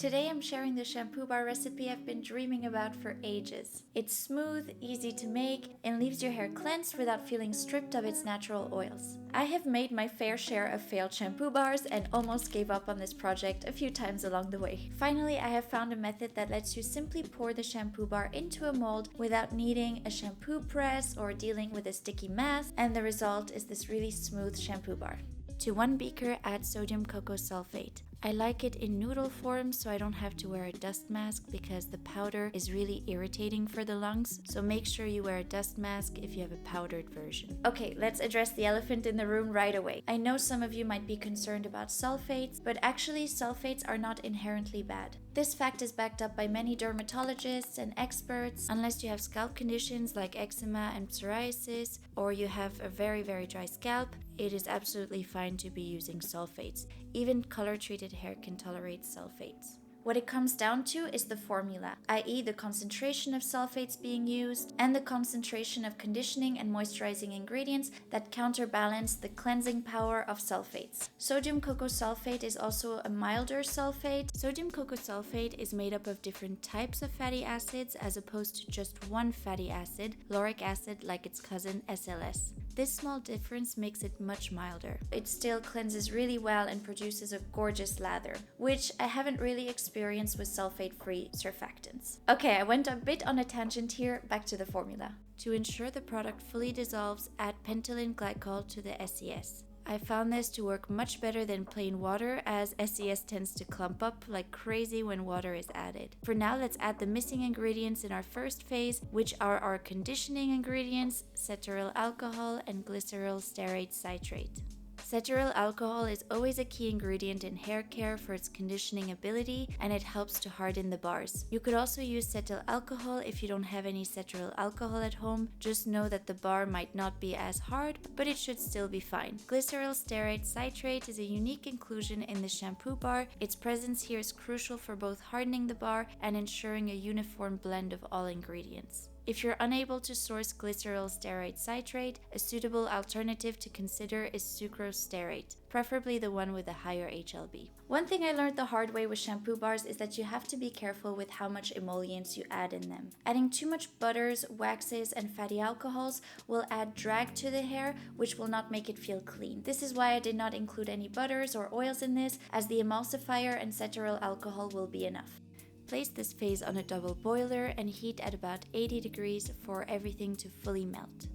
Today I'm sharing the shampoo bar recipe I've been dreaming about for ages. It's smooth, easy to make, and leaves your hair cleansed without feeling stripped of its natural oils. I have made my fair share of failed shampoo bars and almost gave up on this project a few times along the way. Finally, I have found a method that lets you simply pour the shampoo bar into a mold without needing a shampoo press or dealing with a sticky mass, and the result is this really smooth shampoo bar. To 1 beaker, add sodium cocoa sulfate. I like it in noodle form so I don't have to wear a dust mask because the powder is really irritating for the lungs, so make sure you wear a dust mask if you have a powdered version. Okay, let's address the elephant in the room right away. I know some of you might be concerned about sulfates, but actually sulfates are not inherently bad. This fact is backed up by many dermatologists and experts. Unless you have scalp conditions like eczema and psoriasis, or you have a very dry scalp, it is absolutely fine to be using sulfates. Even color-treated hair can tolerate sulfates. What it comes down to is the formula, i.e. the concentration of sulfates being used and the concentration of conditioning and moisturizing ingredients that counterbalance the cleansing power of sulfates. Sodium cocoa sulfate is also a milder sulfate. Sodium cocoa sulfate is made up of different types of fatty acids as opposed to just one fatty acid, lauric acid, like its cousin SLS. This small difference makes it much milder. It still cleanses really well and produces a gorgeous lather, which I haven't really experienced with sulfate-free surfactants. Okay, I went a bit on a tangent here, back to the formula. To ensure the product fully dissolves, add pentylene glycol to the SES. I found this to work much better than plain water, as SES tends to clump up like crazy when water is added. For now, let's add the missing ingredients in our first phase, which are our conditioning ingredients, cetearyl alcohol and glyceryl stearate citrate. Cetearyl alcohol is always a key ingredient in hair care for its conditioning ability, and it helps to harden the bars. You could also use cetyl alcohol if you don't have any cetearyl alcohol at home. Just know that the bar might not be as hard, but it should still be fine. Glyceryl stearate citrate is a unique inclusion in the shampoo bar. Its presence here is crucial for both hardening the bar and ensuring a uniform blend of all ingredients. If you're unable to source glyceryl stearate citrate, a suitable alternative to consider is sucrose stearate, preferably the one with a higher HLB. One thing I learned the hard way with shampoo bars is that you have to be careful with how much emollients you add in them. Adding too much butters, waxes, and fatty alcohols will add drag to the hair, which will not make it feel clean. This is why I did not include any butters or oils in this, as the emulsifier and cetearyl alcohol will be enough. Place this phase on a double boiler and heat at about 80 degrees for everything to fully melt.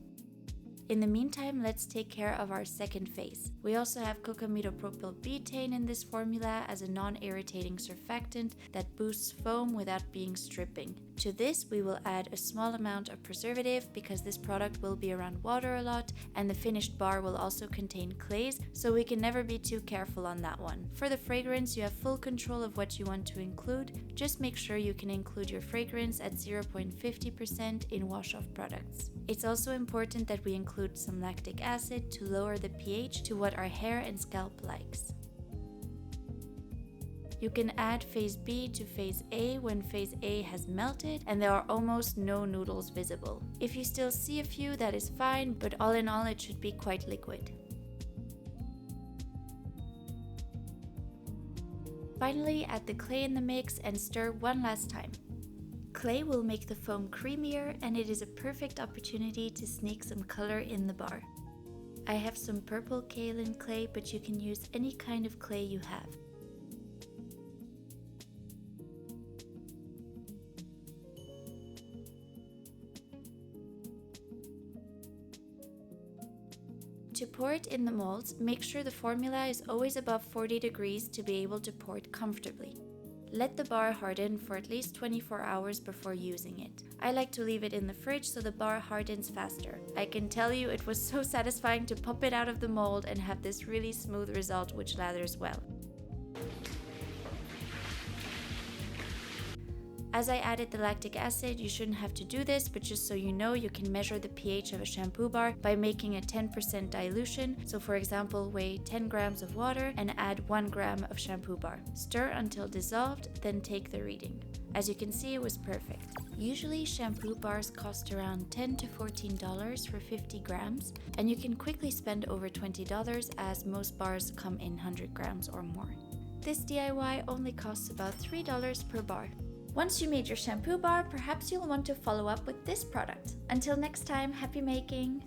In the meantime, let's take care of our second phase. We also have cocamidopropyl betaine in this formula as a non-irritating surfactant that boosts foam without being stripping. To this, we will add a small amount of preservative because this product will be around water a lot, and the finished bar will also contain clays, so we can never be too careful on that one. For the fragrance, you have full control of what you want to include. Just make sure you can include your fragrance at 0.50% in wash-off products. It's also important that we include some lactic acid to lower the pH to what our hair and scalp likes. You can add phase B to phase A when phase A has melted and there are almost no noodles visible. If you still see a few, that is fine, but all in all it should be quite liquid. Finally, add the clay in the mix and stir one last time. Clay will make the foam creamier, and it is a perfect opportunity to sneak some color in the bar. I have some purple kaolin clay, but you can use any kind of clay you have. To pour it in the molds, make sure the formula is always above 40 degrees to be able to pour it comfortably. Let the bar harden for at least 24 hours before using it. I like to leave it in the fridge so the bar hardens faster. I can tell you it was so satisfying to pop it out of the mold and have this really smooth result which lathers well. As I added the lactic acid, you shouldn't have to do this, but just so you know, you can measure the pH of a shampoo bar by making a 10% dilution. So for example, weigh 10 grams of water and add 1 gram of shampoo bar. Stir until dissolved, then take the reading. As you can see, it was perfect. Usually shampoo bars cost around $10 to $14 for 50 grams, and you can quickly spend over $20 as most bars come in 100 grams or more. this DIY only costs about $3 per bar. Once you made your shampoo bar, perhaps you'll want to follow up with this product. Until next time, happy making!